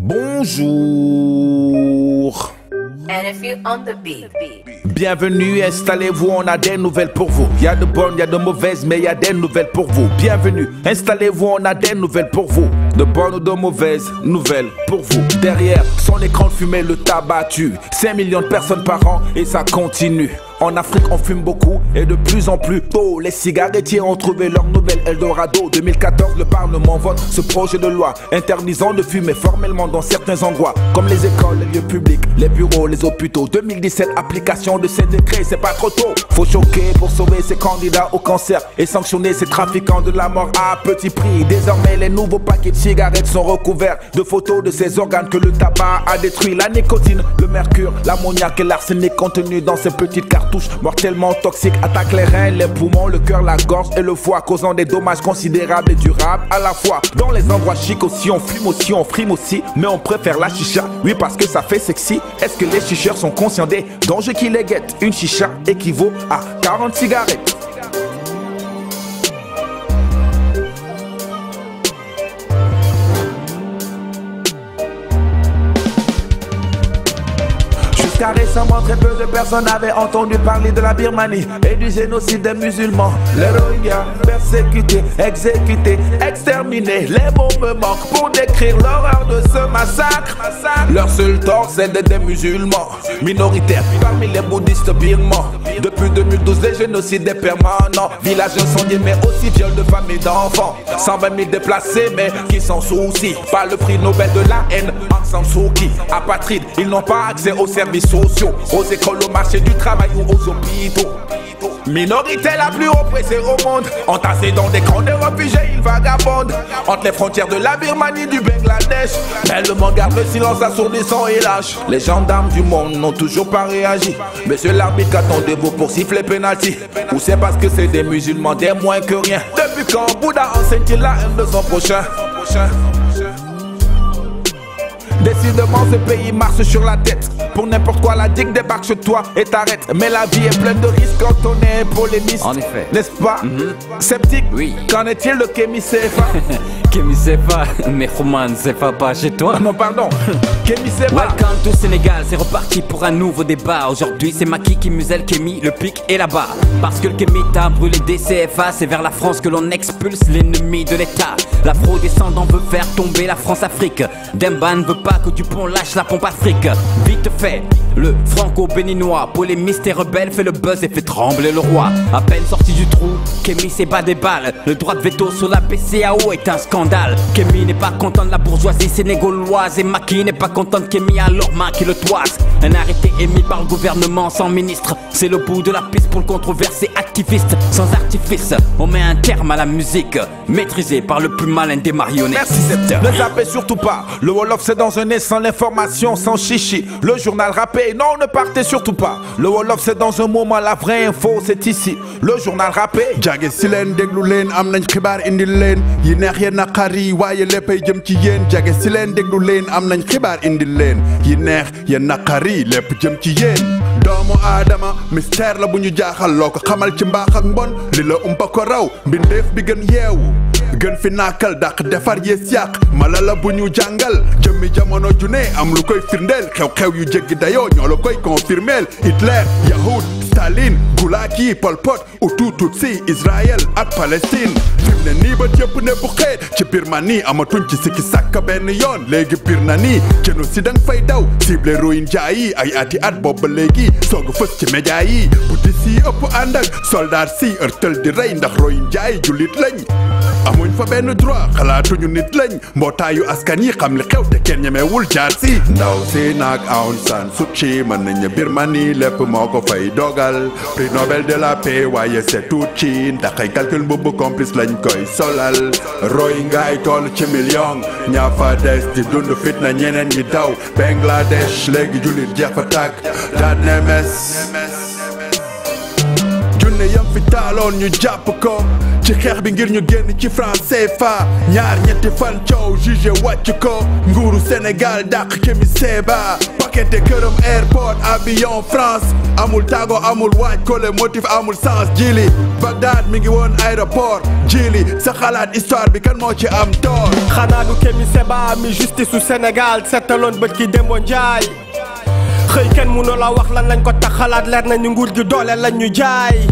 Bonjour. Bienvenue, installez-vous, on a des nouvelles pour vous. Il y a de bonnes, il y a de mauvaises, mais il y a des nouvelles pour vous. Bienvenue, installez-vous, on a des nouvelles pour vous. De bonnes ou de mauvaises nouvelles pour vous. Derrière son écran de fumée, le tabac tue 5 millions de personnes par an et ça continue. En Afrique, on fume beaucoup et de plus en plus tôt. Les cigarettiers ont trouvé leur nouvel Eldorado. 2014, le Parlement vote ce projet de loi interdisant de fumer formellement dans certains endroits, comme les écoles, les lieux publics, les bureaux, les hôpitaux. 2017, application de ces décrets, c'est pas trop tôt. Faut choquer pour sauver ces candidats au cancer et sanctionner ces trafiquants de la mort à petit prix. Désormais, les nouveaux paquets de cigarettes sont recouverts de photos de ces organes que le tabac a détruits. La nicotine, le mercure, l'ammoniac et l'arsenic contenus dans ces petites cartouches mortellement toxiques attaquent les reins, les poumons, le cœur, la gorge et le foie, causant des dommages considérables et durables à la fois. Dans les endroits chics aussi, on fume aussi, on frime aussi, mais on préfère la chicha, oui parce que ça fait sexy. Est-ce que les chicheurs sont conscients des dangers qui les guettent? Une chicha équivaut à 40 cigarettes. Car récemment, très peu de personnes avaient entendu parler de la Birmanie et du génocide des musulmans. Les Rohingyas, persécutés, exécutés, exterminés. Les mots me manquent pour décrire l'horreur de ce massacre. Leur seul tort, c'est d'être des musulmans minoritaires parmi les bouddhistes birmans. Depuis 2012, les génocides est permanent. Villages incendiés, mais aussi viol de femmes et d'enfants. 120 000 déplacés, mais qui s'en soucient. Pas le prix Nobel de la haine, Aung San Suu Kyi. Apatrides, ils n'ont pas accès aux services sociaux, aux écoles, au marché du travail ou aux hôpitaux. Minorité la plus oppressée au monde, entassés dans des camps de réfugiés, ils vagabondent entre les frontières de la Birmanie, du Bangladesh. Mais le monde garde le silence assourdissant et lâche. Les gendarmes du monde n'ont toujours pas réagi. Monsieur l'arbitre, qu'attendez-vous pour siffler penalty? Ou c'est parce que c'est des musulmans, des moins que rien? Depuis quand Bouddha enseigne la haine de son prochain? Décidément ce pays marche sur la tête. Pour n'importe quoi la digue débarque chez toi et t'arrête. Mais la vie est pleine de risques quand on est polémiste. En effet. N'est-ce pas? Sceptique? Oui. Qu'en est-il de Kémy Séfa? Kémy Séfa, mais Roman Séfa pas chez toi? Non pardon, Kémy Séfa. Welcome to Sénégal, c'est reparti pour un nouveau débat. Aujourd'hui c'est Macky qui muselle Kémy, le pic est là-bas. Parce que le Kémy t'a brûlé des CFA, c'est vers la France que l'on expulse l'ennemi de l'État. L'afro-descendant veut faire tomber la France-Afrique. Demban veut pas que Dupont lâche la pompe Afrique. Vite fait, le franco-béninois polémiste et rebelle fait le buzz et fait trembler le roi. À peine sorti du trou, Kémy s'ébat des balles. Le droit de veto sur la BCAO est un scandale. Kémy n'est pas content de la bourgeoisie sénégaloise et Macky n'est pas content de Kémy, alors Macky le toise. Un arrêté émis par le gouvernement sans ministre, c'est le bout de la piste pour le controversé activiste. Sans artifice, on met un terme à la musique maîtrisée par le plus malin des marionnettes. Merci Scepter. Ne zappez surtout pas, le Wolof c'est dans un nez sans l'information, sans chichi. Le journal rappé, non ne partez surtout pas. Le Wolof c'est dans un moment, la vraie info c'est ici. Le journal rappé. Jage si leen déglu leen am nañ xibaar indil leen yi neex ya naqari waaye léppay jëm ci yéen. Jage si leen déglu leen am nañ xibaar indil leen yi neex ya naqari lépp jëm ci yéen. Doomu aadama mystère la bu ñu jaaxal, loo ko xamal ci mbaax ak mbon li la umpa ko raw. Mbindeef bi gën yeewu gën fi naakal dàq defar yees yàq, mala la bu ñu jàngal jëmmi jamono ju ne am lu koy firndeel. Xew-xew yu jéggi dayoo ñoo la koy confirmeel. Hitler, Yahud, Staline, Gulaki, Pol Pot, Hutu, Tutsi, Israël ak Palestine. Fim ne nii ba yëpp ne bu xeet ci Birmanie amatuñ ci sikki sàkka benn yoon. Léegi bir na nii génocide dang fay daw, cible Rohingya yi ay ati at boobu ba léegi soog a fës ci média yi. Buddhist yi ëpp ànd ak soldat si ërtal di rey ndax Rohingya yi jullit lañ. Amuñ fa benn droit, xalaatuñu nit lañ. Mbootaayu askan yi xam li xew te kenn ñemewul jaar si. Ndaw si nag Aung San Suu Kyi mën nañ Birmanie lépp moo ko fay dogal. Prix Nobel de la paix waaye c'est tout ci ndax ay calcul mbubb complice lañ koy solal. Rohingya yi toll ci million, ñaa fa des di dund fitna ñeneen ñi daw. Bangladesh léegi jullit jeex fa tàkk daan ne mes. Junne yam fi taaloon ñu jàpp ko ci xeex bi ngir ñu génn ci franc CFA. Ñaar ñetti fan coow jugé wàcc ko, nguuru Sénégal dàq Kémy Séba. paquete këram airport avion France amul tago amul waaj kole motif amul sens jili Bagdad mi ngi woon aéroport jili sa xalaat histoire bi kan moo ci am tort xanaa du Kémi Séba mi justice su Sénégal seetaloon bët ki Demba Njaay xëy kenn mënu la wax lan lañ ko tax xalaat leer nañu nguur gi doole lañ ñu jaay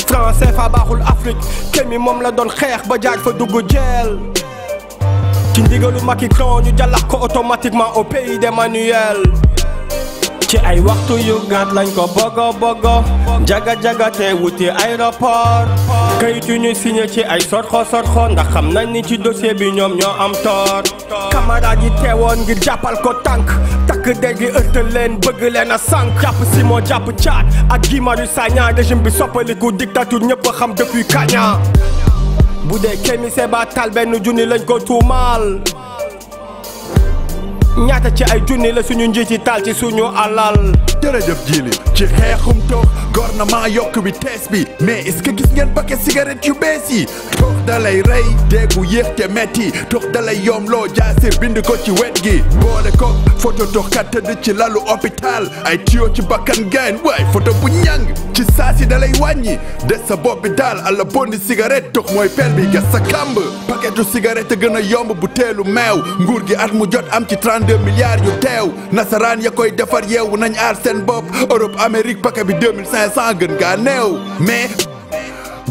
français fa baaxul Afrique Kémi moom la doon xeex ba jaaj fa dugg jeel ci ndigalu Macky Cron ñu jàllax ko automatiquement au pays des manuels ci ay waxtu yu gàtt lañ ko bogo jaga te wuti aéroport kayit yu ñu signé ci ay sorxo ndax xam nañ ni ci dossier bi ñoom ñoo am tort camarade yi teewoon ngir jàppal ko tànk takk dégg ërtal leen bëgg leen a sànk jàpp Simon jàpp Tchad ak Guy Marius Sagna régime bi soppaliku dictature ñëpp a xam depuis kaña bu dee Kémi Séba tal benn junni lañ ko tuumaal ñaata ci ay junni la suñu njiit yi taal ci suñu alal jërëjëf jili ci xeexum toog gouvernement yokk vitesse bi mais est-ce que gis ngeen paquet cigarette yu bees yi toog dalay rey déggu yéex te metti toog dalay yomloo jaasir bind ko ci wet gi boole ko photo toxkat tëdd ci lalu hôpital ay tuyau ci bakkan gayn waay photo bu ñàng ci saasi dalay wàññi des sa bopp bi daal alla bondi cigarette tox mooy pel bi gas sa kamb paquetu cigarette gën a yomb bu teelu meew nguur gi at mu jot am ci 32 milliards yu teew nasaraan ya koy defar yeewu nañ aar seen bopp Europe Amérique paquet bi 2500 gën gaa néew mais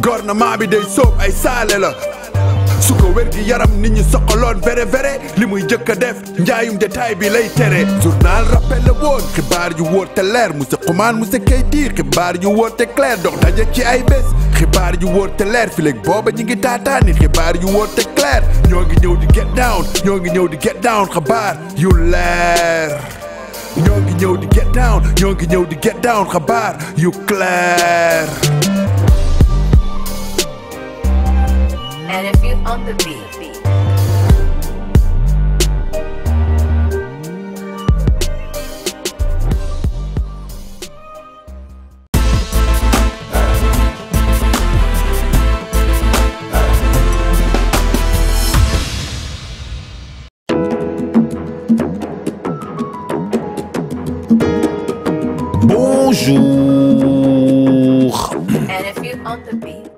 gouvernement bi day sóob ay saale la su ko wér gi yaram nit ñi soqaloon vrai li muy jëkk a def njaayum détail bi lay tere journal rappel la woon xibaar yu wóor te leer monsieur Xuman monsieur Keyti xibaar yu wóor te clair dox daje ci ay bés xibaar yu wóor te leer fi léegi booba ñi ngi taataani xibaar yu wóor te clair ñoo ngi ñëw di get down ñoo ngi ñëw di get down xibaar yu leer ñoo ngi ñëw di get down ñoo ngi ñëw di get down xibaar yu clair. And if you on the beat. Bonjour. And if you on the beat.